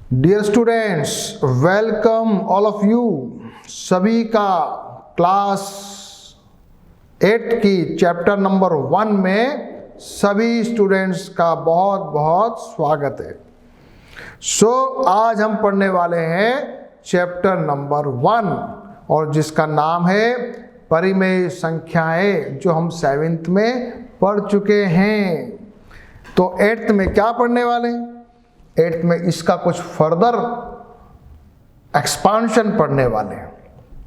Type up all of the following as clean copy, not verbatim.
Dear students, welcome all of you. सभी का class 8 की चैप्टर नंबर 1 में सभी स्टूडेंट्स का बहुत बहुत स्वागत है। आज हम पढ़ने वाले हैं चैप्टर नंबर 1 और जिसका नाम है परिमेय संख्याएं, जो हम 7th में पढ़ चुके हैं। तो 8th में क्या पढ़ने वाले हैं? 8th में इसका कुछ फर्दर एक्सपांशन पढ़ने वाले हैं।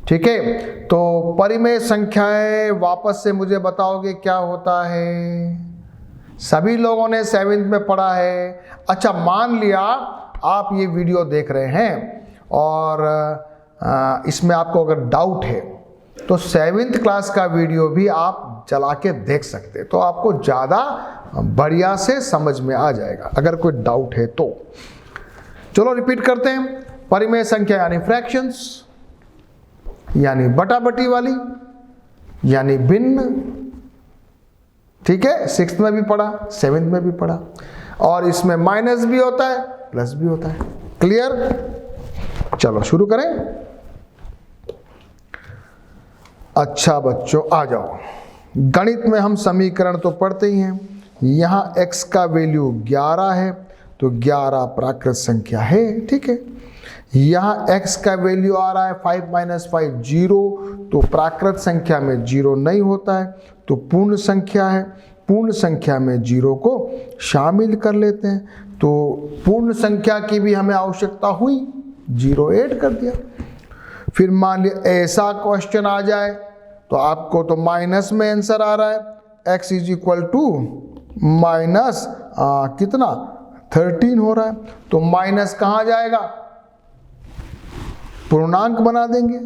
ठीक है, तो परिमेय संख्याएं वापस से मुझे बताओगे क्या होता है? सभी लोगों ने 7th में पढ़ा है। अच्छा, मान लिया आप ये वीडियो देख रहे हैं और इसमें आपको अगर डाउट है तो 7th क्लास का वीडियो भी आप चला के देख सकते हैं, तो आपको ज़्यादा बढ़िया से समझ में आ जाएगा अगर कोई डाउट है तो। चलो रिपीट करते हैं। परिमेय संख्या यानी फ्रैक्शंस, यानी बटाबटी वाली, यानी भिन्न। ठीक है, 6th में भी पढ़ा, 7th में भी पढ़ा, और इसमें माइनस भी होता है, प्लस भी होता है। क्लियर? चलो शुरू करें। अच्छा बच्चों, आ जाओ। गणित में हम समीकरण तो पढ़ते ही हैं। यहाँ x का वैल्यू 11 है तो 11 प्राकृत संख्या है। ठीक है, यहाँ x का वैल्यू आ रहा है 5 - 5 0, तो प्राकृत संख्या में 0 नहीं होता है, तो पूर्ण संख्या है। पूर्ण संख्या में 0 को शामिल कर लेते हैं, तो पूर्ण संख्या की भी हमें आवश्यकता हुई, 0 ऐड कर दिया। फिर मान लिया ऐसा क्वेश्चन आ जाए तो आपको तो माइनस में आंसर आ रहा है, x = माइनस कितना 13 हो रहा है, तो माइनस कहाँ जाएगा? पूर्णांक बना देंगे,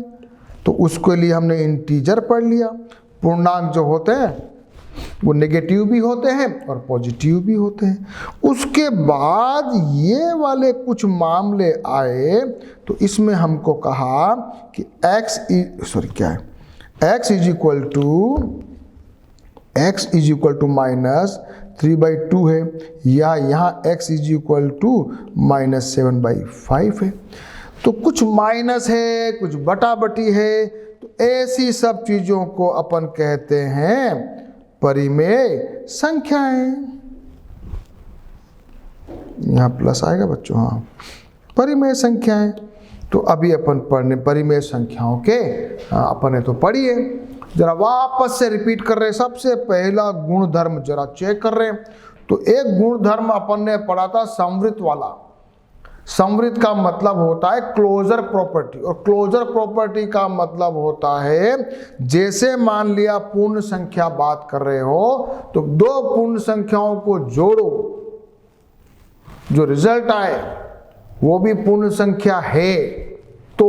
तो उसके लिए हमने इंटीजर पढ़ लिया। पूर्णांक जो होते हैं वो नेगेटिव भी होते हैं और पॉजिटिव भी होते हैं। उसके बाद ये वाले कुछ मामले आए तो इसमें हमको कहा कि x -3/2 है, या यहाँ x -7/5 है। तो कुछ माइनस है, कुछ बटाबटी है, तो ऐसी सब चीज़ों को अपन कहते हैं परिमेय संख्याएं। यहाँ प्लस आएगा बच्चों, हाँ, परिमेय संख्याएं। तो अभी अपन पढ़ने परिमेय संख्याओं के अपन ने तो पढ़ी है, जरा वापस से रिपीट कर रहे हैं। सबसे पहला गुणधर्म जरा चेक कर रहे हैं। तो एक गुणधर्म अपन ने पढ़ा था समवृत्त वाला। समवृत्त का मतलब होता है क्लोजर प्रॉपर्टी, और क्लोजर प्रॉपर्टी का मतलब होता है जैसे मान लिया पूर्ण संख्या बात कर रहे हो तो दो पूर्ण संख्याओं को जोड़ो, जो रिजल्ट आए वो भी पूर्ण संख्या है, तो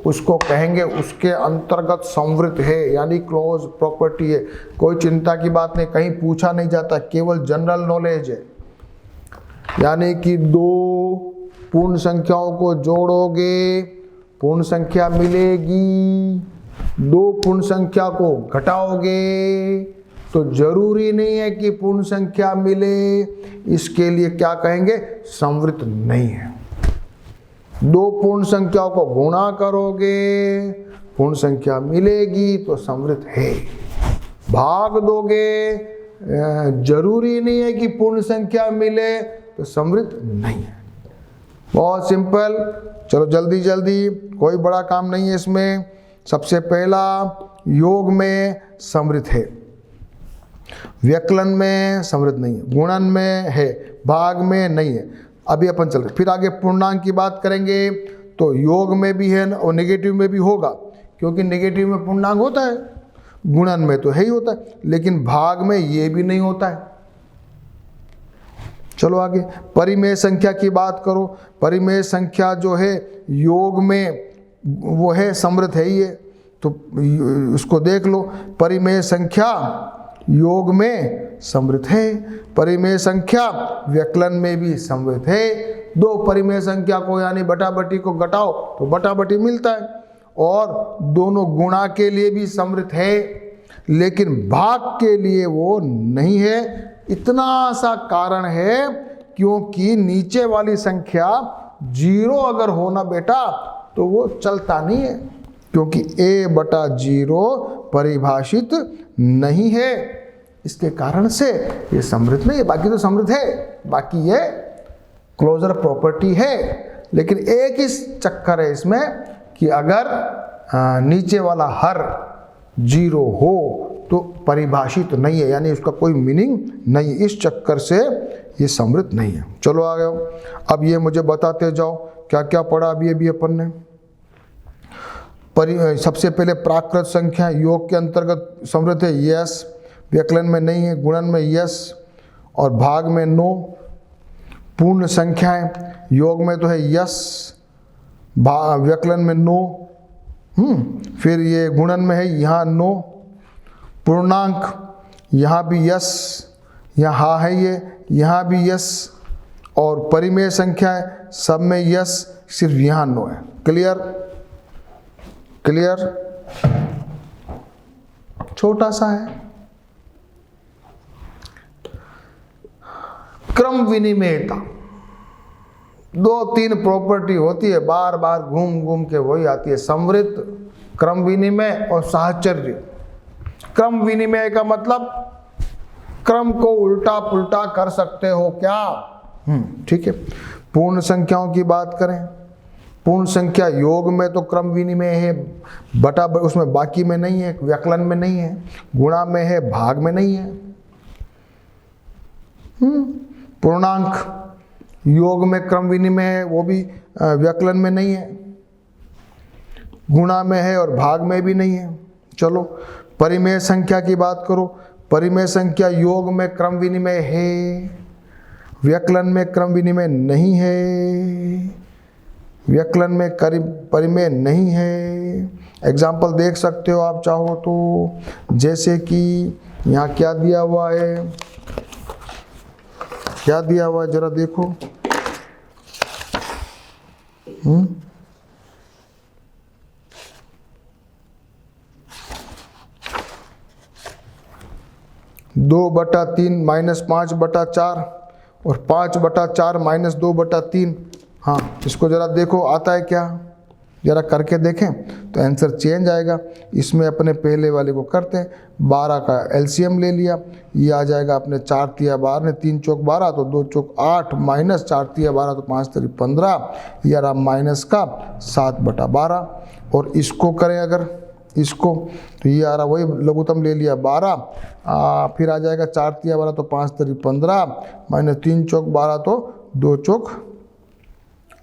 उसको कहेंगे उसके अंतर्गत समवृत्त है, यानी क्लोज प्रॉपर्टी है। कोई चिंता की बात नहीं, कहीं पूछा नहीं जाता, केवल जनरल नॉलेज है। यानी कि दो पूर्ण संख्याओं को जोड़ोगे पूर्ण संख्या मिलेगी, दो पूर्ण संख्या को घटाओगे तो जरूरी नहीं है कि पूर्ण संख्या मिले, इसके लिए क्या कहेंगे? समवृत्त नहीं है। दो पूर्ण संख्याओं को गुणा करोगे पूर्ण संख्या मिलेगी तो समवृत्त है। भाग दोगे, जरूरी नहीं है कि पूर्ण संख्या मिले तो समवृत्त नहीं है। बहुत सिंपल। चलो जल्दी जल्दी, कोई बड़ा काम नहीं है इसमें। सबसे पहला, योग में समवृत्त है, व्यकलन में समवृत्त नहीं है, गुणन में है, भाग में नहीं है। अभी अपन चल रहे, फिर आगे पूर्णांक की बात करेंगे तो योग में भी है और नेगेटिव में भी होगा, क्योंकि नेगेटिव में पूर्णांक होता है, गुणन में तो है ही होता है, लेकिन भाग में ये भी नहीं होता है। चलो आगे, परिमेय संख्या की बात करो। परिमेय संख्या जो है योग में वो है, समवृत्त है ही है, तो उसको देख लो। परिमेय संख्या योग में समवृत्त है, परिमेय संख्या व्यकलन में भी समवृत्त है। दो परिमेय संख्या को यानी बटाबटी को घटाओ तो बटाबटी मिलता है, और दोनों गुणा के लिए भी समवृत्त है, लेकिन भाग के लिए वो नहीं है। इतना सा कारण है क्योंकि नीचे वाली संख्या जीरो अगर हो ना बेटा तो वो चलता नहीं है, क्योंकि a/0 परिभाषित नहीं है। इसके कारण से ये समृद्ध नहीं है। बाकी तो समृद्ध है, बाकी ये क्लोजर प्रॉपर्टी है। लेकिन एक ही चक्कर है इसमें कि अगर नीचे वाला हर जीरो हो तो परिभाषित नहीं है, यानी उसका कोई मीनिंग नहीं। इस चक्कर से ये समृद्ध नहीं है। चलो आ गए। अब ये मुझे बताते जाओ क्या क्या पढ़ा अभी अपन ने। सबसे पहले प्राकृत संख्या योग के अंतर्गत समृद्ध है, यस। व्यकलन में नहीं है, गुणन में यस, और भाग में नो। पूर्ण संख्याएं योग में तो है यस, व्यकलन में नो। फिर ये गुणन में है, यहाँ नो। पूर्णांक यहाँ भी यस, यहाँ हाँ है ये, यहाँ भी यस। और परिमेय संख्याएं सब में यस, सिर्फ यहाँ नो है। क्लियर? क्लियर? छोटा सा है। क्रम विनिमयता, 2-3 प्रॉपर्टी होती है, बार बार घूम घूम के वही आती है। समृद्ध, क्रम विनिमय और साहचर्य। क्रम विनिमय का मतलब क्रम को उल्टा पुल्टा कर सकते हो क्या? ठीक है। पूर्ण संख्याओं की बात करें, पूर्ण संख्या योग में तो क्रम विनिमय है, बटा उसमें बाकी में नहीं है, व्यकलन में नहीं है, गुणा में है, भाग में नहीं है। पूर्णांक योग में क्रम विनिमय है, वो भी व्यकलन में नहीं है, गुणा में है और भाग में भी नहीं है। चलो परिमेय संख्या की बात करो। परिमेय संख्या योग में क्रम विनिमय है, व्यकलन में क्रम विनिमय नहीं है, व्यकलन में परिमेय नहीं है। एग्जाम्पल देख सकते हो आप चाहो तो, जैसे कि यहाँ क्या दिया हुआ है, क्या दिया हुआ है जरा देखो। दो बटा तीन माइनस 5/4 और 5/4 माइनस 2/3। हाँ, इसको जरा देखो आता है क्या, जरा करके देखें तो आंसर चेंज आएगा। इसमें अपने पहले वाले को करते हैं, 12 का एलसीएम ले लिया, ये आ जाएगा अपने 4 तिया 12 ने, 3 चौक 12 तो 2 चौक 8 माइनस 4 तिया 12 तो 5 तिया 15, ये रहा माइनस का 7/12। और इसको करें अगर इसको, तो ये आ रहा वही लघुत्तम ले लिया 12, फिर आ जाएगा 4 तिया 12 तो 5 तिया 15 माइनस 3 चौक 12 तो 2 चौक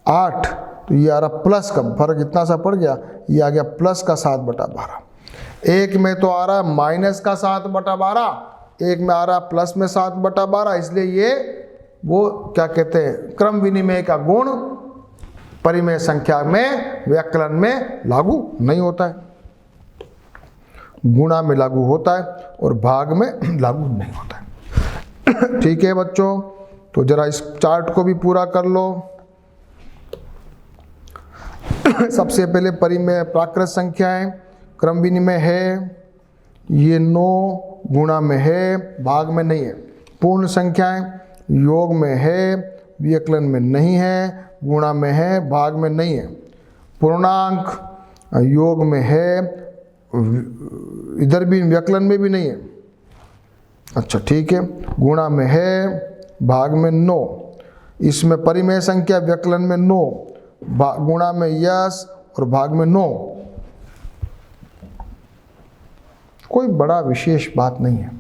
8, तो ये आ रहा प्लस का, फर्क इतना सा पड़ गया, ये आ गया प्लस का 7/12। एक में तो आ रहा है माइनस का 7/12, एक में आ रहा प्लस में 7/12, इसलिए ये वो क्या कहते हैं, क्रम विनिमय का गुण परिमेय संख्या में व्यकलन में लागू नहीं होता है, गुणा में लागू होता है और भाग में लागू नहीं होता है। ठीक है बच्चों, तो जरा इस चार्ट को भी पूरा कर लो। सबसे पहले परिमेय प्राकृत संख्याएं, क्रम विनिमय है, ये 9 गुणा में है, भाग में नहीं है। पूर्ण संख्याएं योग में है, व्यकलन में नहीं है, गुणा में है, भाग में नहीं है। पूर्णांक योग में है, इधर भी व्यकलन में भी नहीं है। अच्छा ठीक है, गुणा में है, भाग में 9। इसमें परिमेय संख्या व्यकलन में 9, गुणा में यस और भाग में 9। कोई बड़ा विशेष बात नहीं है।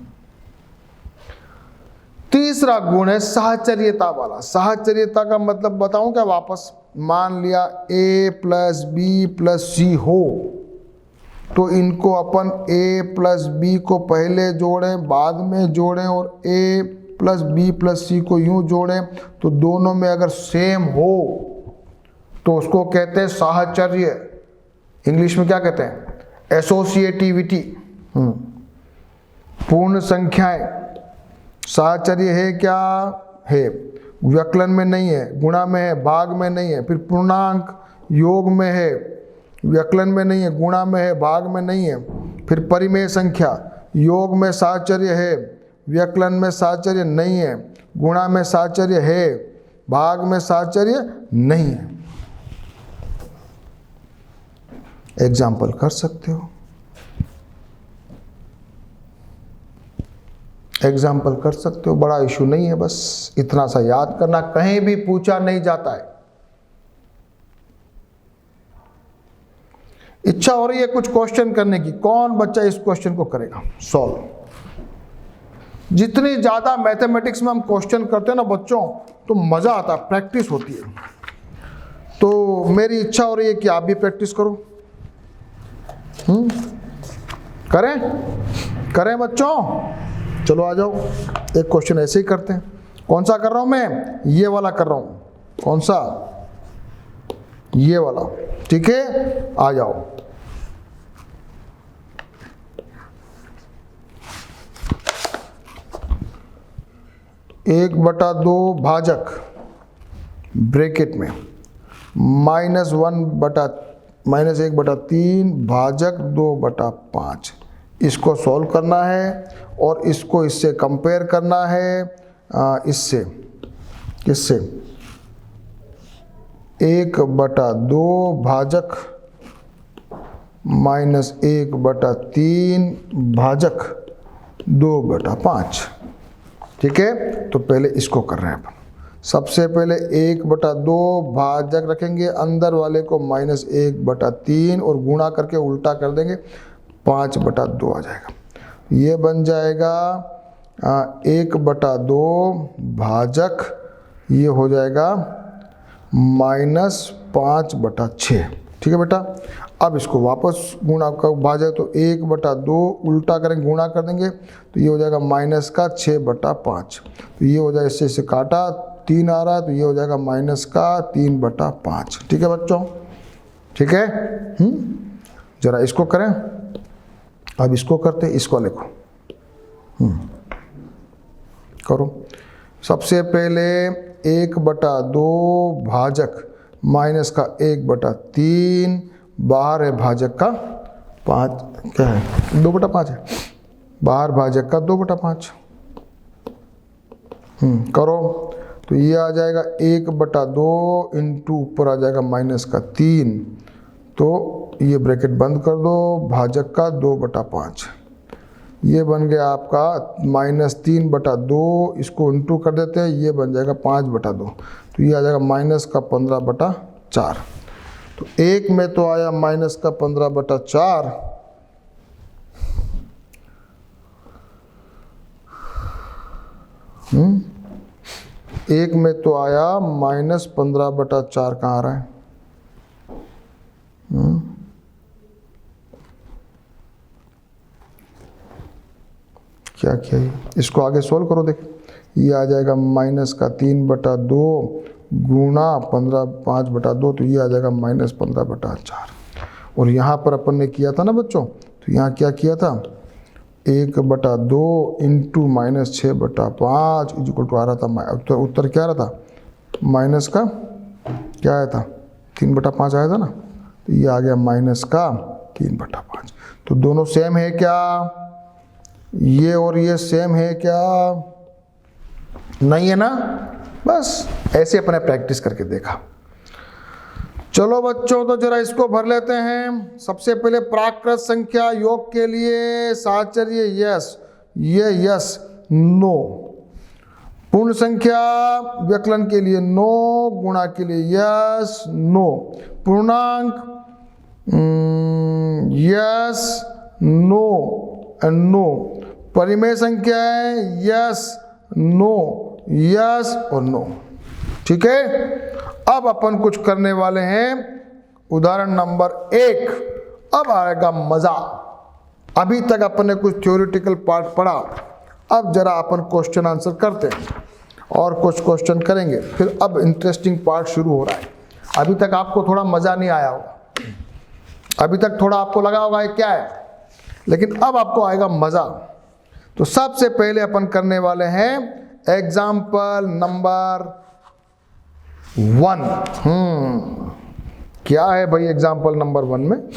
तीसरा गुण है साहचर्यता वाला। साहचर्यता का मतलब बताऊं क्या वापस? मान लिया a + b + c हो, तो इनको अपन a + b को पहले जोड़ें, बाद में जोड़ें, और a + b + c को यूं जोड़ें, तो दोनों में अगर सेम हो तो उसको कहते हैं साहचर्य। इंग्लिश में क्या कहते हैं? एसोसिएटिविटी। पूर्ण संख्याएं साहचर्य है क्या? है, व्यकलन में नहीं है, गुणा में है, भाग में नहीं है। फिर पूर्णांक योग में है, व्यकलन में नहीं है, गुणा में है, भाग में नहीं है। फिर परिमेय संख्या योग में साहचर्य है, व्यकलन में साहचर्य नहीं है, गुणा में साहचर्य है, भाग में साहचर्य नहीं है। एग्जाम्पल कर सकते हो, एग्जाम्पल कर सकते हो, बड़ा इशू नहीं है, बस इतना सा याद करना, कहीं भी पूछा नहीं जाता है। इच्छा हो रही है कुछ क्वेश्चन करने की, कौन बच्चा इस क्वेश्चन को करेगा सॉल्व? जितनी ज्यादा मैथमेटिक्स में हम क्वेश्चन करते हैं ना बच्चों, तो मजा आता है, प्रैक्टिस होती है। तो मेरी इच्छा हो रही है कि आप भी प्रैक्टिस करो। करें करें बच्चों, चलो आ जाओ, एक क्वेश्चन ऐसे ही करते हैं। कौन सा कर रहा हूं मैं? ये वाला कर रहा हूं। कौन सा? ये वाला, ठीक है, आ जाओ। एक बटा दो भाजक ब्रैकेट में -1/-3 भाजक 2/5, इसको सॉल्व करना है और इसको इससे कंपेयर करना है। इससे किससे? 1/2 भाजक -1/3 भाजक 2/5, ठीक है। तो पहले इसको कर रहे हैं अपन। सबसे पहले 1/2 भाजक रखेंगे, अंदर वाले को -1/3 और गुणा करके उल्टा कर देंगे, 5/2 आ जाएगा। ये बन जाएगा 1/2 भाजक, ये हो जाएगा -5/6, ठीक है बेटा। अब इसको वापस गुणा कर भाजक, तो 1/2 उल्टा करेंगे, गुणा कर देंगे, तो ये हो जाएगा -6/5। तो ये हो जाएगा, इससे इसे काटा 3 आ रहा है, तो ये हो जाएगा -3/5, ठीक है बच्चों, ठीक है। जरा इसको करें, अब इसको करते, इसको लिखो, करो। सबसे पहले 1/2 भाजक -1/3, बाहर है भाजक का 5, क्या है 2/5 है, बाहर भाजक का 2/5। करो, तो ये आ जाएगा 1/2 इंटू ऊपर आ जाएगा -3, तो ये ब्रैकेट बंद कर दो, भाजक का 2/5, ये बन गया आपका -3/2, इसको इंटू कर देते हैं, ये बन जाएगा 5/2, तो ये आ जाएगा -15/4। तो एक में तो आया -15/4, एक में तो आया -15/4, कहाँ आ रहा है? क्या किया ये? इसको आगे सोल्व करो, देख ये आ जाएगा -3/2 गुणा 5/2, तो ये आ जाएगा -15/4। और यहाँ पर अपन ने किया था ना बच्चों, तो यहाँ क्या किया था, 1/2 इंटू -6/5 इक्वल टू आ रहा था, उत्तर क्या आ रहा था, माइनस का क्या आया था, 3/5 आया था ना, तो ये आ गया -3/5। तो दोनों सेम है क्या? ये और ये सेम है क्या? नहीं है ना। बस ऐसे अपने प्रैक्टिस करके देखा। चलो बच्चों, तो जरा इसको भर लेते हैं। सबसे पहले प्राकृत संख्या योग के लिए साहचर्य यस, ये यस नो, पूर्ण संख्या व्यकलन के लिए नो, गुणा के लिए यस नो, पूर्णांक यस नो एंड नो, परिमेय संख्या है यस नो, यस और नो, ठीक है। अब अपन कुछ करने वाले हैं, उदाहरण नंबर 1। अब आएगा मजा। अभी तक अपन ने कुछ थ्योरेटिकल पार्ट पढ़ा, अब जरा अपन क्वेश्चन आंसर करते हैं और कुछ क्वेश्चन करेंगे, फिर अब इंटरेस्टिंग पार्ट शुरू हो रहा है। अभी तक आपको थोड़ा मजा नहीं आया होगा, अभी तक थोड़ा आपको लगा होगा ये क्या है, लेकिन अब आपको आएगा मजा। तो सबसे पहले अपन करने वाले हैं एग्जाम्पल नंबर 1। क्या है भाई एग्जाम्पल नंबर 1 में?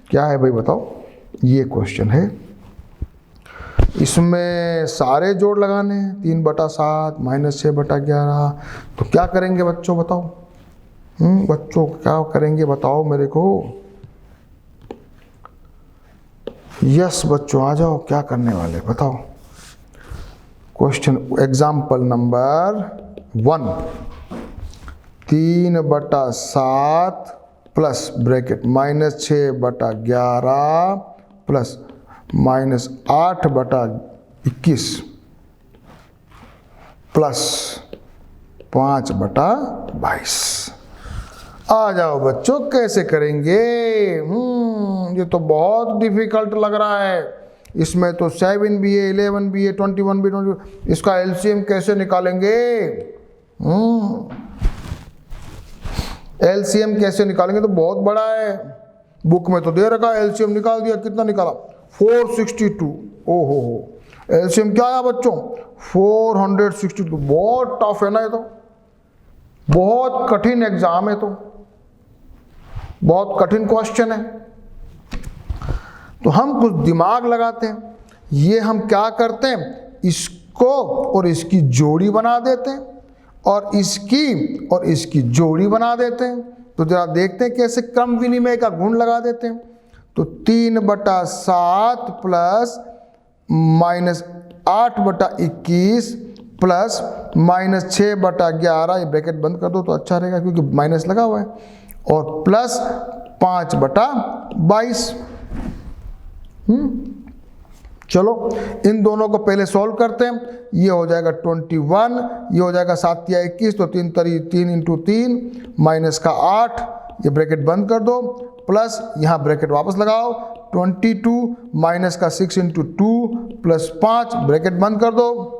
क्या है भाई बताओ? ये क्वेश्चन है, इसमें सारे जोड़ लगाने हैं, 3/7 -6/11। तो क्या करेंगे बच्चों बताओ? बच्चों क्या करेंगे बताओ मेरे को? यस बच्चों आ जाओ, क्या करने वाले बताओ? Question example number 1, 3/7 plus bracket -6/11 plus -8/21 plus 5/22। आ जाओ बच्चों, कैसे करेंगे? ये तो बहुत डिफिकल्ट लग रहा है। इसमें तो 7 भी है, 11 भी है, 21 भी, 20। इसका एलसीएम कैसे निकालेंगे? एलसीएम कैसे निकालेंगे? तो बहुत बड़ा है, बुक में तो दे रखा है, एलसीएम निकाल दिया। कितना निकाला? 462। ओहो हो, एलसीएम क्या आया बच्चों? 462। बहुत टफ है ना ये तो, बहुत कठिन एग्जाम है, तो बहुत कठिन क्वेश्चन है। तो हम कुछ दिमाग लगाते हैं। ये हम क्या करते हैं, इसको और इसकी जोड़ी बना देते हैं, और इसकी जोड़ी बना देते हैं। तो जरा देखते हैं कैसे क्रम विनिमय का गुण लगा देते हैं। तो 3/7 प्लस -8/21 प्लस -6/11, ये ब्रैकेट बंद कर दो तो अच्छा रहेगा क्योंकि माइनस लगा हुआ है, और प्लस 5/22। चलो इन दोनों को पहले सॉल्व करते हैं। ये हो जाएगा 21, ये हो जाएगा 7 या 21, तो 3 × 3 माइनस का 8, ये ब्रैकेट बंद कर दो, प्लस यहाँ ब्रैकेट वापस लगाओ, 22 माइनस का 6 × 2 प्लस 5, ब्रैकेट बंद कर दो।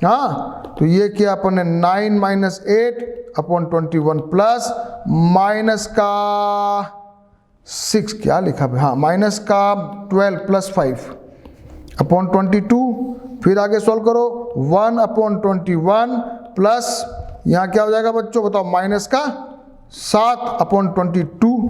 हाँ, तो ये किया अपन ने 9 - 8/21 प्लस माइनस का 6, क्या लिखा है? हाँ, माइनस का 12 प्लस 5/22। फिर आगे सॉल्व करो, 1/21 प्लस यहाँ क्या हो जाएगा बच्चों बताओ? माइनस का 7/22।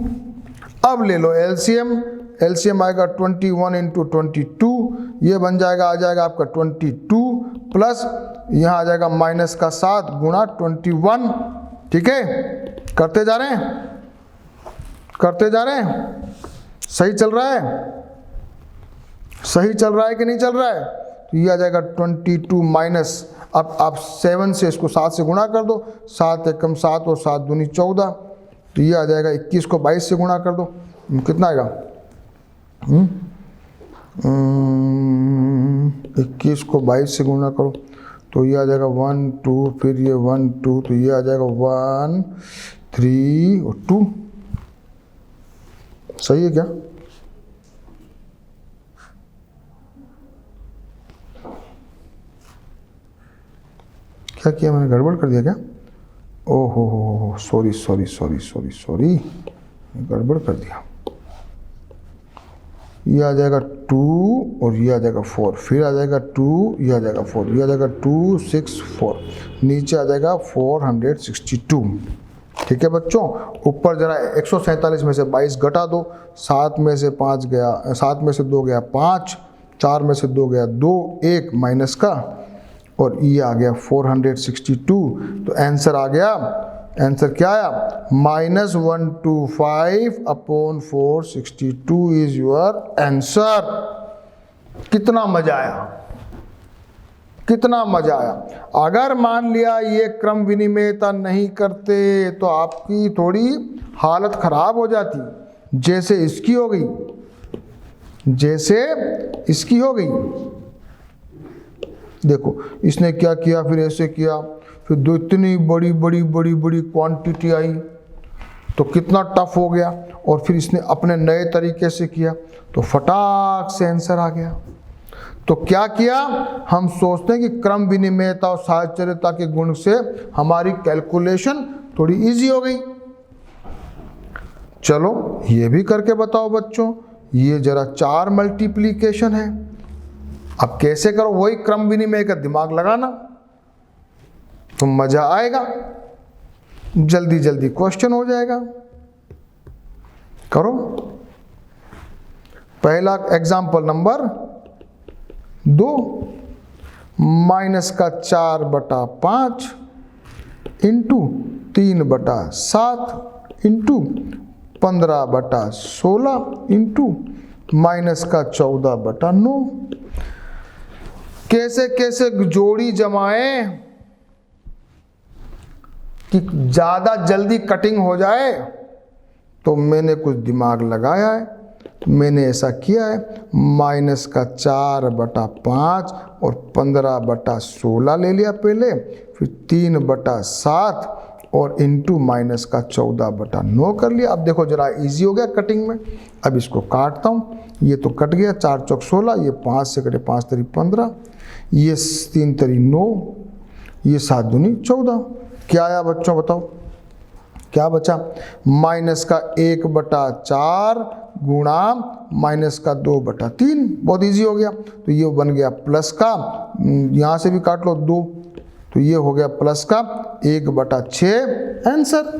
अब ले लो एलसीएम। एलसीएम आएगा 21 × 22, ये बन जाएगा, आ जाएगा आपका 22 प्लस यहाँ आ जाएगा माइनस का 7 गुणा 21। ठीक है, करते जा रहे हैं, करते जा रहे हैं। सही चल रहा है? सही चल रहा है कि नहीं चल रहा है? तो ये आ जाएगा 22 माइनस, अब आप 7 से इसको 7 से गुणा कर दो, 7 एकम 7 और 7 दूनी 14, तो ये आ जाएगा 21 को 22 से गुणा कर दो, कितना आएगा? 21 को 22 से गुणा करो तो ये आ जाएगा 1 2, फिर ये 1 2, तो ये आ जाएगा 1 3 और 2। सही है क्या? क्या किया मैंने? गड़बड़ कर दिया क्या? ओहो, सॉरी, गड़बड़ कर दिया। ये आ जाएगा 2 और ये आ जाएगा 4, फिर आ जाएगा 2, ये आ जाएगा 4, ये आ जाएगा 2 6 4, नीचे आ जाएगा 462। ठीक है बच्चों, ऊपर जरा 147 में से 22 घटा दो, 7 में से 5 गया, 7 में से 2 गया 5, 4 में से 2 गया 2, 1 माइनस का, और ये आ गया 462। तो आंसर आ गया, आंसर क्या आया? -125/462 इज योर आंसर। कितना मजा आया, कितना मजा आया। अगर मान लिया ये क्रम विनिमयता नहीं करते तो आपकी थोड़ी हालत खराब हो जाती, जैसे इसकी हो गई, जैसे इसकी हो गई। देखो इसने क्या किया, फिर ऐसे किया, फिर दो इतनी बड़ी बड़ी बड़ी बड़ी क्वांटिटी आई तो कितना टफ हो गया, और फिर इसने अपने नए तरीके से किया तो फटाक से आंसर आ गया। तो क्या किया, हम सोचते हैं कि क्रम विनिमयता और साहचर्यता के गुण से हमारी कैलकुलेशन थोड़ी इजी हो गई। चलो ये भी करके बताओ बच्चों, ये जरा 4 मल्टीप्लीकेशन है। अब कैसे करो, वही क्रम विनिमय का दिमाग लगाना तो मजा आएगा, जल्दी जल्दी क्वेश्चन हो जाएगा। करो। पहला एग्जाम्पल नंबर 2 माइनस का 4/5 इंटू 3/7 इंटू 15/16 इंटू माइनस का 14/9। कैसे कैसे जोड़ी जमाएं कि ज़्यादा जल्दी कटिंग हो जाए, तो मैंने कुछ दिमाग लगाया है, मैंने ऐसा किया है, माइनस का 4/5 और 15/16 ले लिया पहले, फिर 3/7 और इंटू माइनस का 14/9 कर लिया। अब देखो जरा इजी हो गया कटिंग में। अब इसको काटता हूँ, ये तो कट गया, 4 चौक 16, ये 5 से कटे 5 तरी 15, ये 3 तरी 9, ये 7 दूनी 14। क्या आया बच्चों बताओ, क्या बचा? माइनस का 1/4 गुणा माइनस का 2/3। बहुत इजी हो गया। तो ये बन गया प्लस का, यहाँ से भी काट लो 2, तो ये हो गया प्लस का 1/6 आंसर।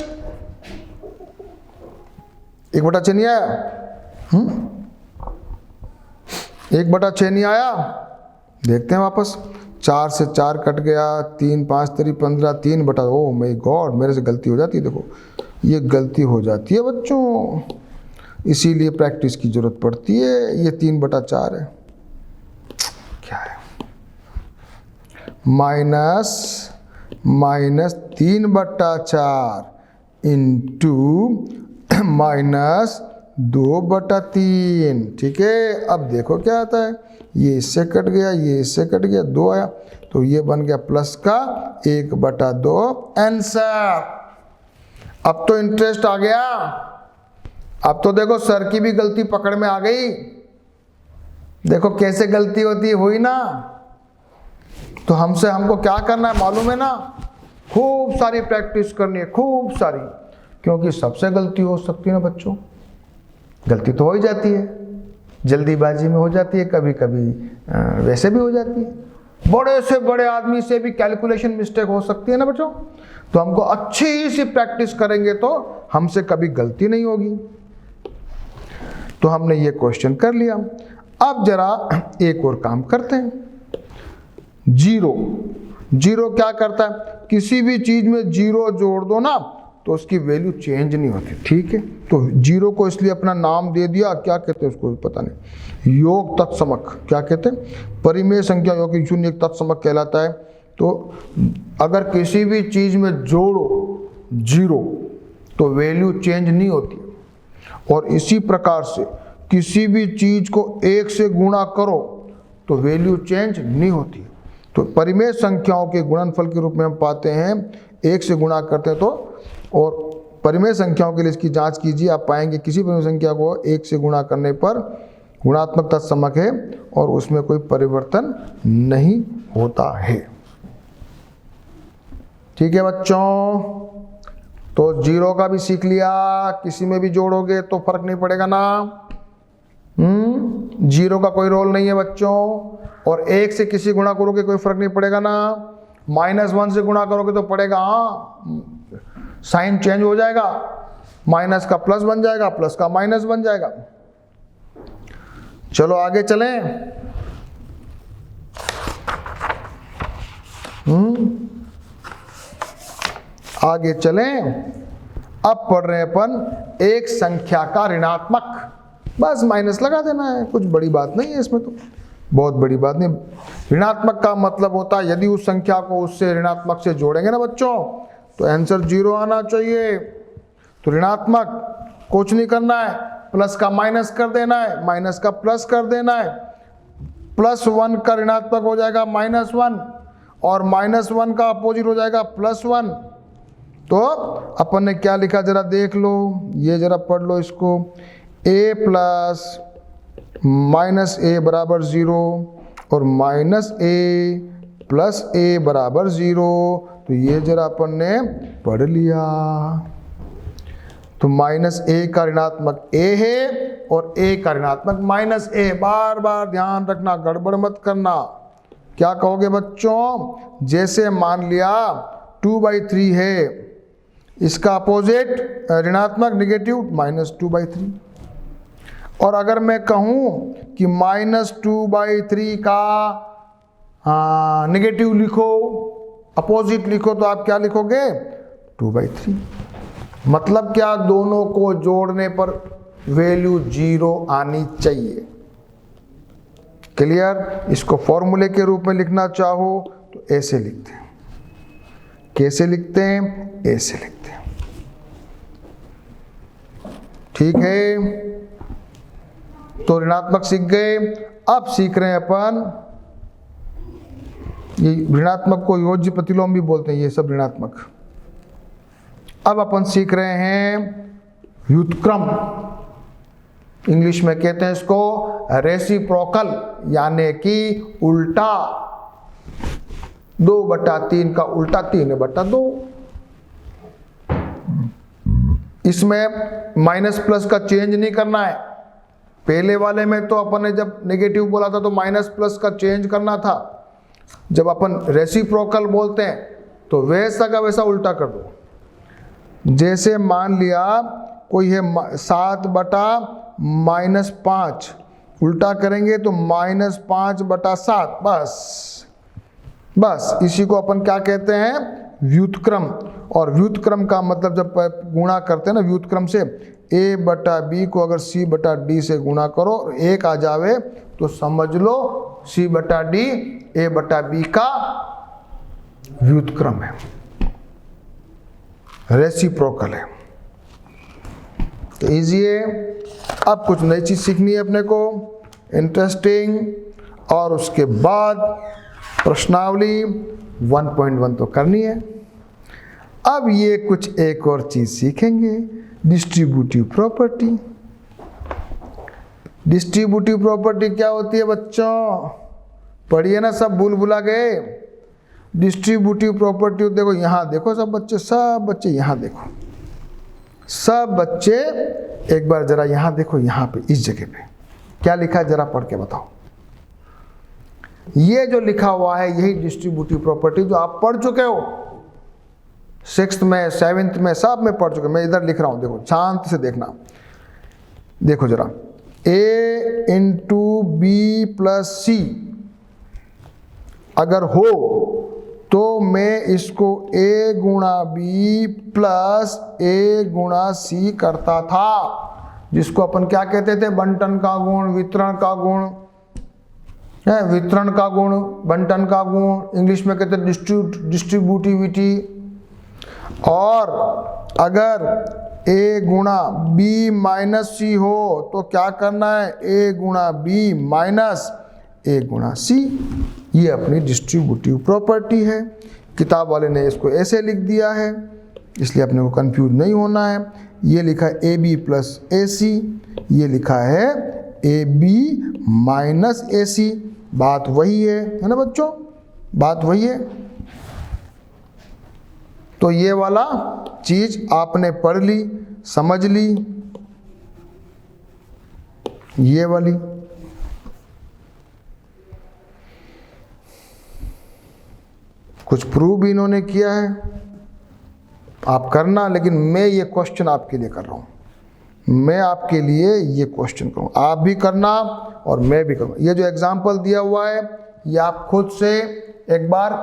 1/6 नहीं आया? 1/6 नहीं आया? देखते हैं वापस। 4 से 4 कट गया, 3 5 तरी 15, 3 ओ माय गॉड, मेरे से गलती हो जाती है। देखो ये गलती हो जाती है बच्चों, इसीलिए प्रैक्टिस की जरूरत पड़ती है। ये 3/4 है, क्या है? Minus 3/4 into minus 2/3। ठीक है, अब देखो क्या आता है, ये इससे कट गया, ये इससे कट गया, 2 आया, तो ये बन गया प्लस का 1/2 आंसर। अब तो इंटरेस्ट आ गया। अब तो देखो सर की भी गलती पकड़ में आ गई। देखो कैसे गलती होती है, हुई ना? तो हमको क्या करना है मालूम है ना? खूब सारी प्रैक्टिस करनी है, खूब सारी, क्योंकि सबसे गलती हो सकती है ना बच्चों। गलती तो हो ही जाती है, जल्दीबाजी में हो जाती है, कभी कभी वैसे भी हो जाती है। बड़े से बड़े आदमी से भी कैलकुलेशन मिस्टेक हो सकती है ना बच्चों। तो हमको अच्छी सी प्रैक्टिस करेंगे तो हमसे कभी गलती नहीं होगी। तो हमने ये क्वेश्चन कर लिया। अब जरा एक और काम करते हैं। जीरो क्या करता है? किसी भी चीज में 0 जोड़ दो ना तो उसकी वैल्यू चेंज नहीं होती। ठीक है, तो 0 को इसलिए अपना नाम दे दिया, क्या कहते हैं उसको पता नहीं, योग तत्समक। क्या कहते हैं? परिमेय संख्या योग शून्य एक तत्समक कहलाता है। तो अगर किसी भी चीज में जोड़ो 0 तो वैल्यू चेंज नहीं होती। और इसी प्रकार से किसी भी चीज को 1 से गुणा करो तो वैल्यू चेंज नहीं होती। तो परिमेय संख्याओं के गुणनफल के रूप में हम पाते हैं 1 से गुणा करते हैं तो, और परिमेय संख्याओं के लिए इसकी जांच कीजिए, आप पाएंगे किसी परिमेय संख्या को 1 से गुणा करने पर गुणात्मक तत्समक है और उसमें कोई परिवर्तन नहीं होता है। ठीक है बच्चों, तो 0 का भी सीख लिया। किसी में भी जोड़ोगे तो फर्क नहीं पड़ेगा ना। 0 का कोई रोल नहीं है बच्चों। और 1 से किसी गुणा करोगे कोई फर्क नहीं पड़ेगा ना। -1 से गुणा करोगे तो पड़ेगा, साइन चेंज हो जाएगा, माइनस का प्लस बन जाएगा, प्लस का माइनस बन जाएगा। चलो आगे चलें। आगे चलें। अब पढ़ रहे हैं अपन एक संख्या का ऋणात्मक। बस माइनस लगा देना है, कुछ बड़ी बात नहीं है इसमें, तो बहुत बड़ी बात नहीं। ऋणात्मक का मतलब होता है यदि उस संख्या को उससे ऋणात्मक से जोड़ेंगे ना बच्चों तो आंसर 0 आना चाहिए। तो ऋणात्मक कुछ नहीं करना है, प्लस का माइनस कर देना है, माइनस का प्लस कर देना है। +1 का ऋणात्मक हो जाएगा -1 और -1 का अपोजिट हो जाएगा +1। तो अपन ने क्या लिखा जरा देख लो, ये जरा पढ़ लो इसको। a + -a = 0 और -a + a = 0। तो ये जरा अपन ने पढ़ लिया। तो -a का ऋणात्मक a है और a का ऋणात्मक -a। बार बार ध्यान रखना, गड़बड़ मत करना। क्या कहोगे बच्चों? जैसे मान लिया 2/3 है, इसका अपोजिट ऋणात्मक नेगेटिव -2/3। और अगर मैं कहूं कि -2/3 का नेगेटिव लिखो, अपोजिट लिखो, तो आप क्या लिखोगे? 2/3। मतलब क्या? दोनों को जोड़ने पर वैल्यू 0 आनी चाहिए। क्लियर? इसको फॉर्मूले के रूप में लिखना चाहो तो ऐसे लिखते हैं। कैसे लिखते हैं? ऐसे लिखते हैं। ठीक है, तो ऋणात्मक सीख गए। अब सीख रहे हैं अपन, ये ऋणात्मक को योज्य प्रतिलोम भी बोलते हैं, ये सब ऋणात्मक। अब अपन सीख रहे हैं व्युत्क्रम। इंग्लिश में कहते हैं इसको रेसिप्रोकल, यानी कि उल्टा। 2/3 का उल्टा 3/2। इसमें माइनस प्लस का चेंज नहीं करना है। पहले वाले में तो अपन ने जब नेगेटिव बोला था तो माइनस प्लस का चेंज करना था। जब अपन रेसिप्रोकल बोलते हैं तो वैसा का वैसा उल्टा कर दो। जैसे मान लिया कोई है 7/-5, उल्टा करेंगे तो -5/7। बस इसी को अपन क्या कहते हैं? व्युत्क्रम। और व्युत्क्रम का मतलब जब गुणा करते हैं ना व्युत्क्रम से, a/b को अगर c/d से गुणा करो और 1 आ जावे तो समझ लो c/d a/b का व्युत्क्रम है, रेसिप्रोकल है। तो इजी है। अब कुछ नई चीज सीखनी है अपने को, इंटरेस्टिंग, और उसके बाद प्रश्नावली 1.1 तो करनी है। अब ये कुछ एक और चीज सीखेंगे, डिस्ट्रीब्यूटिव प्रॉपर्टी। डिस्ट्रीब्यूटिव प्रॉपर्टी क्या होती है बच्चों? पढ़िए ना, सब भूल भुला गए। डिस्ट्रीब्यूटिव प्रॉपर्टी देखो, यहां देखो सब बच्चे यहां देखो, सब बच्चे एक बार जरा यहां देखो, यहां पे इस जगह पे क्या लिखा है जरा पढ़ के बताओ। ये जो लिखा हुआ है यही डिस्ट्रीब्यूटिव प्रॉपर्टी जो आप पढ़ चुके हो, 6th में 7th में सब में पढ़ चुके। मैं इधर लिख रहा हूं, देखो शांत से देखना। देखो जरा, a × b + c अगर हो तो मैं इसको a × b + a × c करता था, जिसको अपन क्या कहते थे? बंटन का गुण, वितरण का गुण है, वितरण का गुण, बंटन का गुण, इंग्लिश में कहते हैं डिस्ट्रीब्यूटिविटी। और अगर a × b - c हो तो क्या करना है? a × b - a × c। ये अपनी डिस्ट्रीब्यूटिव प्रॉपर्टी है। किताब वाले ने इसको ऐसे लिख दिया है, इसलिए अपने को कंफ्यूज नहीं होना है। ये लिखा है ab + ac, ये लिखा है ab - ac। बात वही है ना बच्चों? बात वही है। तो ये वाला चीज आपने पढ़ ली, समझ ली, ये वाली। कुछ प्रूव भी इन्होंने किया है, आप करना, लेकिन मैं ये क्वेश्चन आपके लिए कर रहा हूं। मैं आपके लिए ये क्वेश्चन करूँ, आप भी करना और मैं भी करूँ। ये जो एग्जाम्पल दिया हुआ है ये आप खुद से एक बार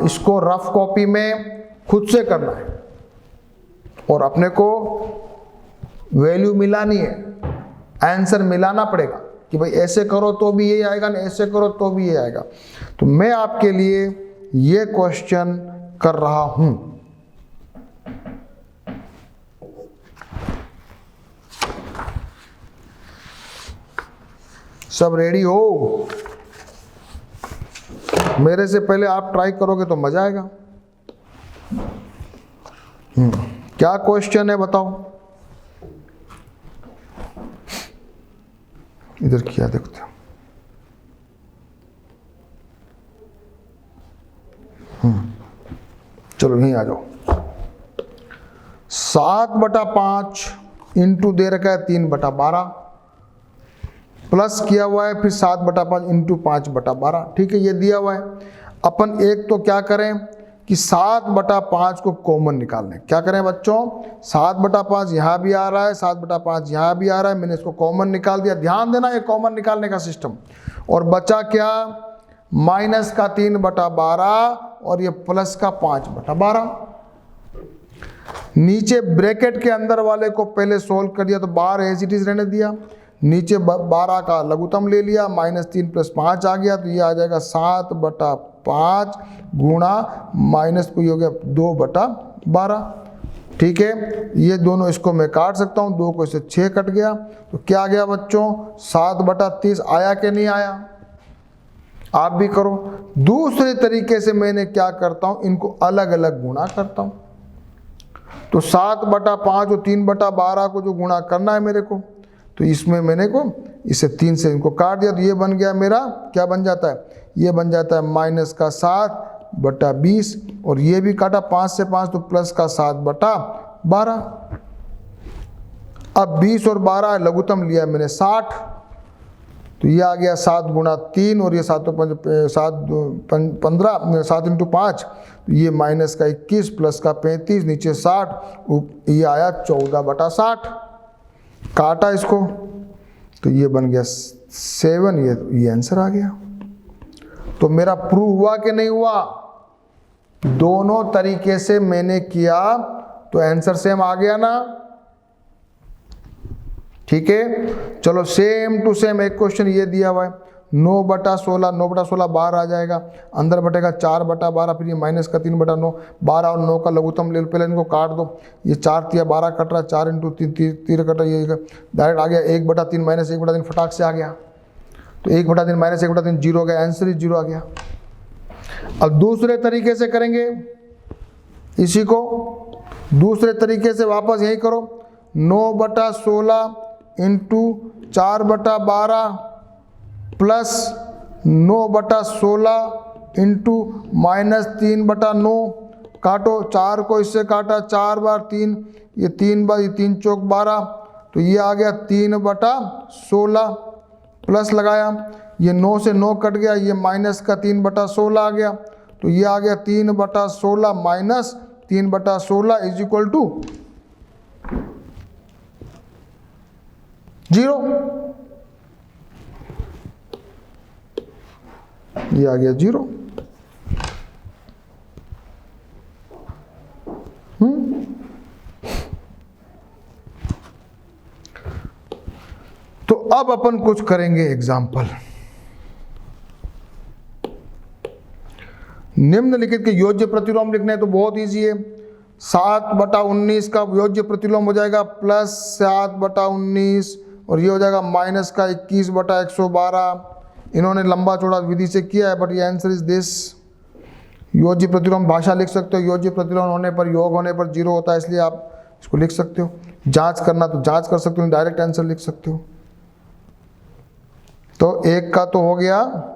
इसको रफ कॉपी में खुद से करना है और अपने को वैल्यू मिलानी है, आंसर मिलाना पड़ेगा कि भाई ऐसे करो तो भी ये आएगा ना, ऐसे करो तो भी ये आएगा। तो मैं आपके लिए ये क्वेश्चन कर रहा हूं। सब रेडी हो? मेरे से पहले आप ट्राई करोगे तो मजा आएगा। क्या क्वेश्चन है बताओ? इधर किया देखते हो। चलो यहीं आ जाओ। 7/5 इंटू दे रखा है 3/12, प्लस किया हुआ है फिर 7/5 इंटू 5/12। ठीक है, ये दिया हुआ है। अपन एक तो क्या करें कि 7/5 को कॉमन निकालना है। क्या करें बच्चों, 7/5 यहाँ भी आ रहा है, 7/5 यहाँ भी आ रहा है, मैंने इसको कॉमन निकाल दिया। ध्यान देना ये कॉमन निकालने का सिस्टम। और बचा क्या, माइनस का 3/12 और ये प्लस का 5/12। नीचे ब्रैकेट के अंदर वाले को पहले सोल्व कर दिया तो बाहर एज इट इज रहने दिया। नीचे 12 का लघुत्तम ले लिया, -3 + 5 आ गया, तो ये आ जाएगा 7/5 गुणा माइनस को हो गया 2/12। ठीक है, ये दोनों इसको मैं काट सकता हूँ, 2 को इससे 6 कट गया, तो क्या आ गया बच्चों 7/30 आया कि नहीं आया। आप भी करो। दूसरे तरीके से मैंने क्या करता हूँ, इनको अलग अलग गुणा करता हूँ। तो 7/5 और 3/12 को जो गुणा करना है मेरे को, तो इसमें मैंने को इसे 3 से इनको काट दिया, तो ये बन गया मेरा, क्या बन जाता है, ये बन जाता है -7/20 और ये भी काटा 5 से 5 तो प्लस का 7/12। अब 20 और 12 लघुत्तम लिया मैंने 60, तो ये आ गया 7 × 3 और ये 7 × 15 7 × 5, तो ये माइनस का 21 प्लस का 35 नीचे 60, ये आया 14/60। काटा इसको तो ये बन गया 7, ये आंसर आ गया। तो मेरा प्रूव हुआ कि नहीं हुआ, दोनों तरीके से मैंने किया तो आंसर सेम आ गया ना। ठीक है, चलो सेम टू सेम एक क्वेश्चन ये दिया हुआ है 9/16, 9/16 बाहर आ जाएगा, अंदर बटेगा 4/12, फिर ये माइनस का 3/9, 12 और 9 का लघुत्तम ले लो, पहले इनको काट दो, ये 4 × 12 कट रहा है, 4 × 3 कट रहा है, ये डायरेक्ट आ गया 1/3 माइनस 1/3 फटाक से आ गया, तो 1/3 माइनस 1/3 जीरो हो गया, आंसर ही 0 आ गया। अब दूसरे तरीके से करेंगे इसी को, दूसरे तरीके से वापस यही करो, 9/16 × 4/12 प्लस 9/16 × -3/9, काटो, 4 को इससे काटा 4 बार 3, ये 3 बार 3 चौक 12, तो ये आ गया 3/16 प्लस लगाया, ये 9 से 9 कट गया, ये माइनस का 3/16 आ गया, तो ये आ गया 3/16 माइनस 3/16 इज इक्वल टू 0। ये आ गया 0। तो अब अपन कुछ करेंगे एग्जाम्पल। निम्नलिखित के योज्य प्रतिलोम लिखने हैं तो बहुत इजी है। 7/19 का योज्य प्रतिलोम हो जाएगा +7/19 और ये हो जाएगा माइनस का 21/112। इन्होंने लंबा चौड़ा विधि से किया है, बट ये आंसर इज दिस। योज्य प्रतिलोम भाषा लिख सकते हो, योज्य प्रतिलोम होने पर योग होने पर 0 होता है, इसलिए आप इसको लिख सकते हो। जांच करना तो जांच कर सकते हो, डायरेक्ट आंसर लिख सकते हो। तो 1 का तो हो गया,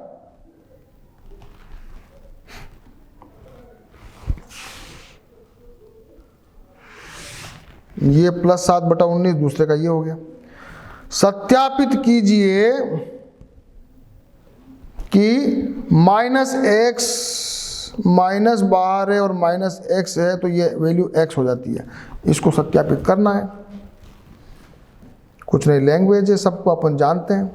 ये +7/19, दूसरे का ये हो गया। सत्यापित कीजिए कि -x माइनस बाहर है और -x है, तो ये वैल्यू x हो जाती है। इसको सत्यापित करना है, कुछ नहीं, लैंग्वेज है, सबको अपन जानते हैं।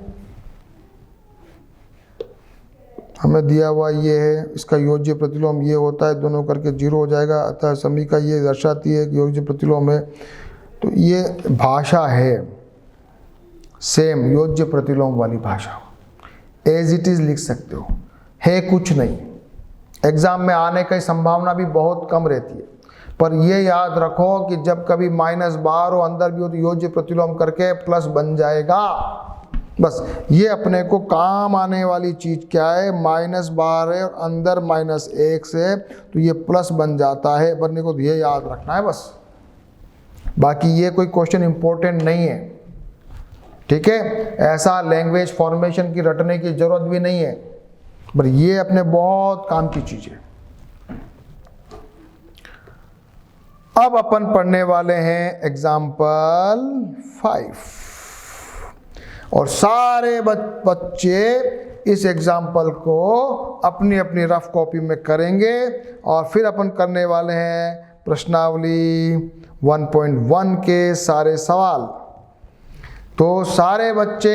हमें दिया हुआ ये है, इसका योज्य प्रतिलोम ये होता है, दोनों करके 0 हो जाएगा, अतः समीका ये दर्शाती है कि योज्य प्रतिलोम है। तो ये भाषा है सेम योज्य प्रतिलोम वाली भाषा, एज इट इज लिख सकते हो, है कुछ नहीं। एग्जाम में आने की संभावना भी बहुत कम रहती है, पर ये याद रखो कि जब कभी माइनस बाहर हो अंदर भी हो तो योज्य प्रतिलोम करके प्लस बन जाएगा। बस ये अपने को काम आने वाली चीज क्या है, माइनस बाहर है और अंदर -x है, तो ये प्लस बन जाता है, बनने को ये याद रखना है बस। बाकी ये कोई क्वेश्चन इंपॉर्टेंट नहीं है, ठीक है। ऐसा लैंग्वेज फॉर्मेशन की रटने की जरूरत भी नहीं है, पर ये अपने बहुत काम की चीज है। अब अपन पढ़ने वाले हैं एग्जाम्पल 5, और सारे बच्चे इस एग्जाम्पल को अपनी अपनी रफ कॉपी में करेंगे और फिर अपन करने वाले हैं प्रश्नावली 1.1 के सारे सवाल। तो सारे बच्चे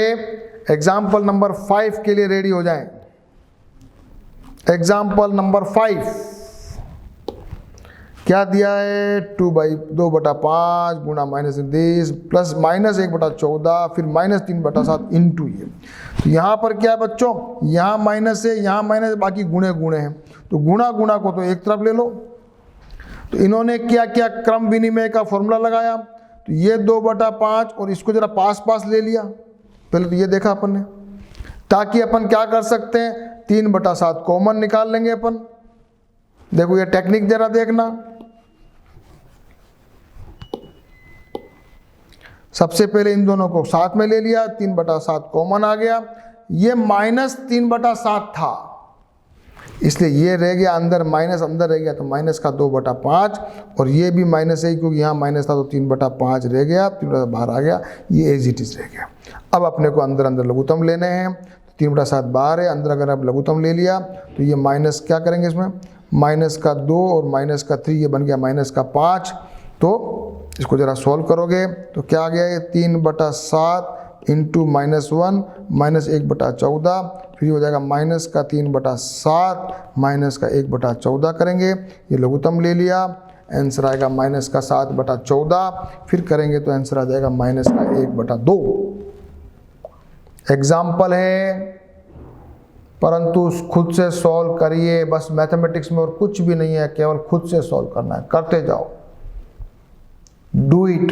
एग्जाम्पल नंबर 5 के लिए रेडी हो जाएं। एग्जाम्पल नंबर 5 क्या दिया है, 2/5 गुणा -10 प्लस -1/14 फिर -3/7 इंटू ये। तो यहाँ पर क्या है बच्चों, यहाँ माइनस है, यहाँ माइनस, बाकी गुणे गुणे हैं। तो गुणा गुणा को तो एक तरफ ले लो। तो इन्होंने क्या किया, क्रम विनिमय का फॉर्मूला लगाया। तो ये 2/5 और इसको जरा पास पास ले लिया। पहले तो ये देखा अपन ने, ताकि अपन क्या कर सकते हैं, 3/7 कॉमन निकाल लेंगे अपन। देखो ये टेक्निक जरा देखना। सबसे पहले इन दोनों को साथ में ले लिया, 3/7 कॉमन आ गया। ये -3/7 था, इसलिए ये रह गया अंदर, माइनस अंदर रह गया, तो माइनस का 2/5 और ये भी माइनस है क्योंकि यहाँ माइनस था, तो 3/5 रह गया, 3 बाहर आ गया, ये एज इट इज रह गया। अब अपने को अंदर अंदर लघुत्तम लेने हैं। 3/7 बाहर है, अंदर अगर आप लघुत्तम ले लिया तो ये माइनस क्या करेंगे इसमें, माइनस का 2 और माइनस का 3, ये बन गया माइनस का 5। तो इसको ज़रा सॉल्व करोगे तो क्या आ गया, ये 3/7 इंटू -1 -1/14, फिर हो जाएगा माइनस का 3/7 माइनस का 1/14 करेंगे। ये लघुत्तम ले लिया, आंसर आएगा माइनस का 7/14। फिर करेंगे तो आंसर आ जाएगा माइनस का 1/2। एग्जाम्पल है, परंतु खुद से सॉल्व करिए। बस मैथमेटिक्स में और कुछ भी नहीं है, केवल खुद से सॉल्व करना है, करते जाओ, डू इट।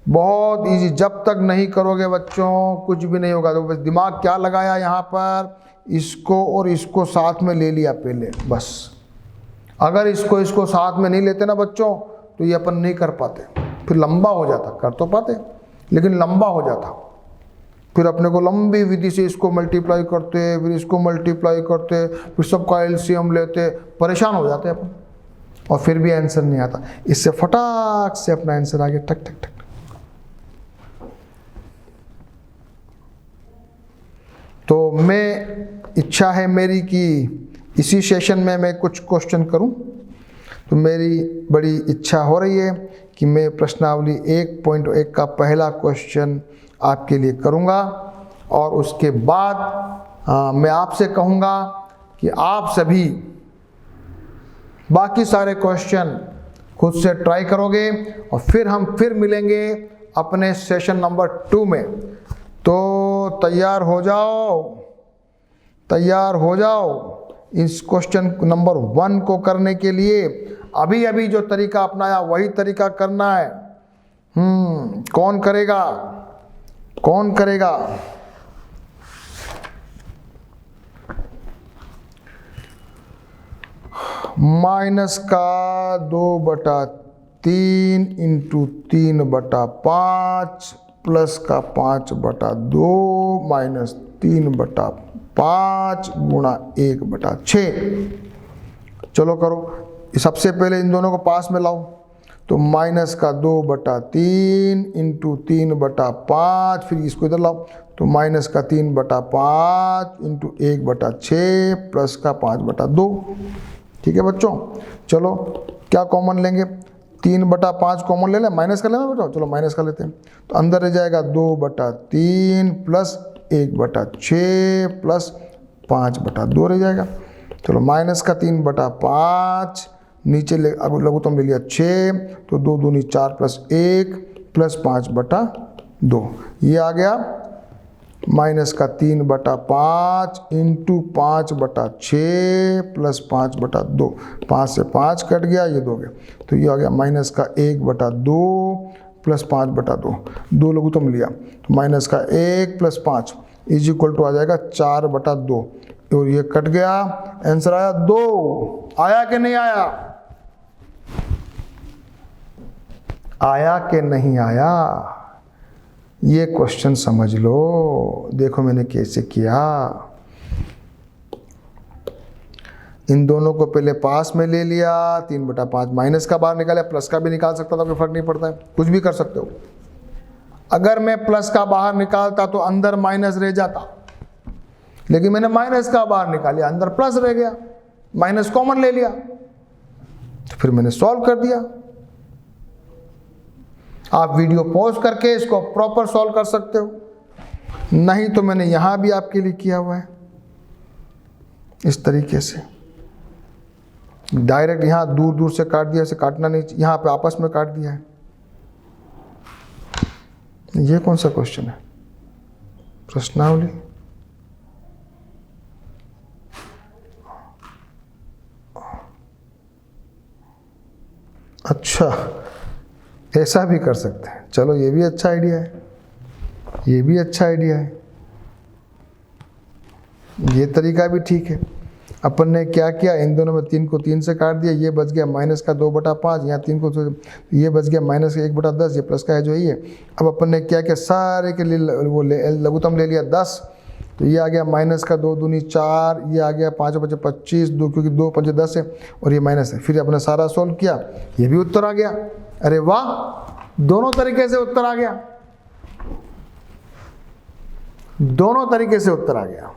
बहुत इजी, जब तक नहीं करोगे बच्चों कुछ भी नहीं होगा। तो बस दिमाग क्या लगाया यहाँ पर, इसको और इसको साथ में ले लिया पहले, बस। अगर इसको साथ में नहीं लेते ना बच्चों तो ये अपन नहीं कर पाते, फिर लंबा हो जाता। कर तो पाते लेकिन लंबा हो जाता, फिर अपने को लंबी विधि से इसको मल्टीप्लाई करते, फिर इसको मल्टीप्लाई करते, फिर सबका एलसीएम लेते, परेशान हो जाते अपन, और फिर भी आंसर नहीं आता। इससे फटाक से अपना आंसर आ गया, टक टक टक। तो इच्छा है मेरी कि इसी सेशन में मैं कुछ क्वेश्चन करूं। तो मेरी बड़ी इच्छा हो रही है कि मैं प्रश्नावली 1.1 का पहला क्वेश्चन आपके लिए करूंगा, और उसके बाद मैं आपसे कहूंगा कि आप सभी बाकी सारे क्वेश्चन खुद से ट्राई करोगे, और फिर हम फिर मिलेंगे अपने सेशन नंबर 2 में। तो तैयार हो जाओ, तैयार हो जाओ इस क्वेश्चन नंबर 1 को करने के लिए। अभी अभी जो तरीका अपनाया वही तरीका करना है। कौन करेगा, कौन करेगा? माइनस का 2/3 इंटू 3/5 प्लस का 5/2 माइनस 3/5 गुणा 1/6। चलो करो, सबसे पहले इन दोनों को पास में लाओ। तो माइनस का 2/3 इंटू 3/5, फिर इसको इधर लाओ, तो माइनस का 3/5 इंटू 1/6 प्लस का 5/2। ठीक है बच्चों, चलो क्या कॉमन लेंगे, 3/5 कॉमन ले लें, माइनस कर लेना बेटा। चलो माइनस कर लेते हैं, तो अंदर रह जाएगा 2/3 प्लस 1/6 प्लस 5/2 रह जाएगा। चलो माइनस का 3/5 नीचे ले, अब लघुत्तम ले लिया 6, तो 2 दूनी 4 प्लस 1 प्लस 5/2। ये आ गया माइनस का 3/5 इंटू 5/6 प्लस 5/2। 5 से 5 कट गया, ये 2 गया, तो ये आ गया माइनस का 1/2 प्लस 5/2। 2 लघुत्तम लिया, तो माइनस का 1 प्लस 5 इज इक्वल टू आ जाएगा 4/2, और ये कट गया, आंसर आया 2। आया कि नहीं आया? आया कि नहीं आया? ये क्वेश्चन समझ लो। देखो मैंने कैसे किया। इन दोनों को पहले पास में ले लिया, 3/5 माइनस का बाहर निकाला, प्लस का भी निकाल सकता था, कोई फर्क नहीं पड़ता है, कुछ भी कर सकते हो। अगर मैं प्लस का बाहर निकालता तो अंदर माइनस रह जाता, लेकिन मैंने माइनस का बाहर निकालिया, अंदर प्लस रह गया, माइनस कॉमन ले लिया, तो फिर मैंने सॉल्व कर दिया। आप वीडियो पॉज करके इसको प्रॉपर सॉल्व कर सकते हो, नहीं तो मैंने यहां भी आपके लिए किया हुआ है इस तरीके से। डायरेक्ट यहां दूर दूर से काट दिया, इसे काटना नहीं, यहां पे आपस में काट दिया है। ये कौन सा क्वेश्चन है? प्रश्नावली। अच्छा, ऐसा भी कर सकते हैं, चलो ये भी अच्छा आइडिया है, ये भी अच्छा आइडिया है, ये तरीका भी ठीक है। अपन ने क्या किया, इन दोनों में 3 को 3 से काट दिया, ये बच गया माइनस का 2/5, यहाँ 3 को ये बच गया माइनस का 1/10, ये प्लस का है जो ये। अब अपन ने क्या किया, सारे के लिए वो लघुत्तम ले लिया 10, तो ये आ गया माइनस का 2 दूनी 4, ये आ गया 5 बचे 25, 2 क्योंकि 2 5 10 है और ये माइनस है। फिर अपने सारा सॉल्व किया, ये भी उत्तर आ गया। अरे वाह, दोनों तरीके से उत्तर आ गया, दोनों तरीके से उत्तर आ गया।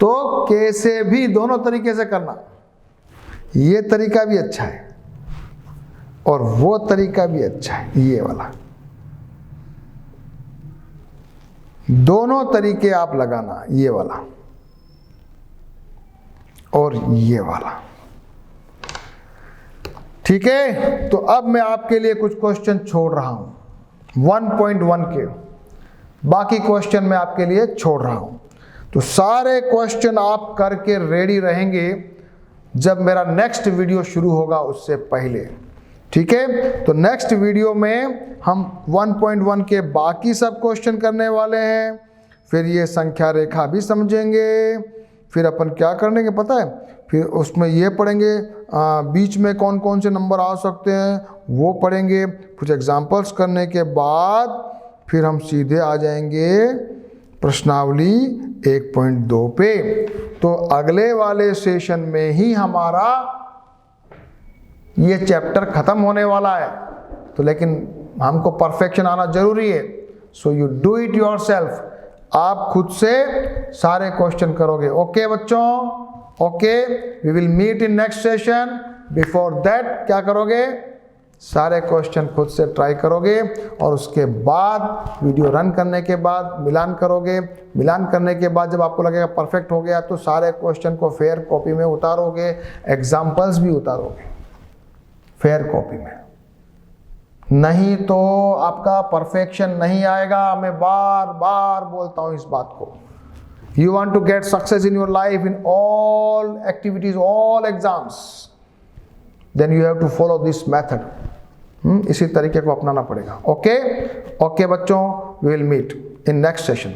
तो कैसे भी दोनों तरीके से करना, ये तरीका भी अच्छा है और वो तरीका भी अच्छा है, ये वाला। दोनों तरीके आप लगाना, ये वाला और ये वाला, ठीक है। तो अब मैं आपके लिए कुछ क्वेश्चन छोड़ रहा हूं 1.1 के, बाकी क्वेश्चन मैं आपके लिए छोड़ रहा हूं। तो सारे क्वेश्चन आप करके रेडी रहेंगे जब मेरा नेक्स्ट वीडियो शुरू होगा, उससे पहले, ठीक है। तो नेक्स्ट वीडियो में हम 1.1 के बाकी सब क्वेश्चन करने वाले हैं, फिर ये संख्या रेखा भी समझेंगे। फिर अपन क्या करेंगे पता है, फिर उसमें ये पढ़ेंगे बीच में कौन कौन से नंबर आ सकते हैं वो पढ़ेंगे। कुछ एग्जाम्पल्स करने के बाद फिर हम सीधे आ जाएंगे प्रश्नावली 1.2 पे। तो अगले वाले सेशन में ही हमारा ये चैप्टर खत्म होने वाला है। तो लेकिन हमको परफेक्शन आना जरूरी है, so you do it yourself. आप खुद से सारे क्वेश्चन करोगे। ओके बच्चों, okay, we will meet in next session. Before that क्या करोगे, सारे क्वेश्चन खुद से ट्राई करोगे और उसके बाद वीडियो रन करने के बाद मिलान करोगे। मिलान करने के बाद जब आपको लगेगा परफेक्ट हो गया तो सारे क्वेश्चन को फेयर कॉपी में उतारोगे, एग्जाम्पल्स भी उतारोगे फेयर कॉपी में, नहीं तो आपका परफेक्शन नहीं आएगा। मैं बार बार बोलता हूं इस बात को। You want to get success in your life in all activities, all exams, then you have to follow this method. इसी तरीके को अपनाना पड़ेगा। ओके ओके बच्चों, we will meet in next session.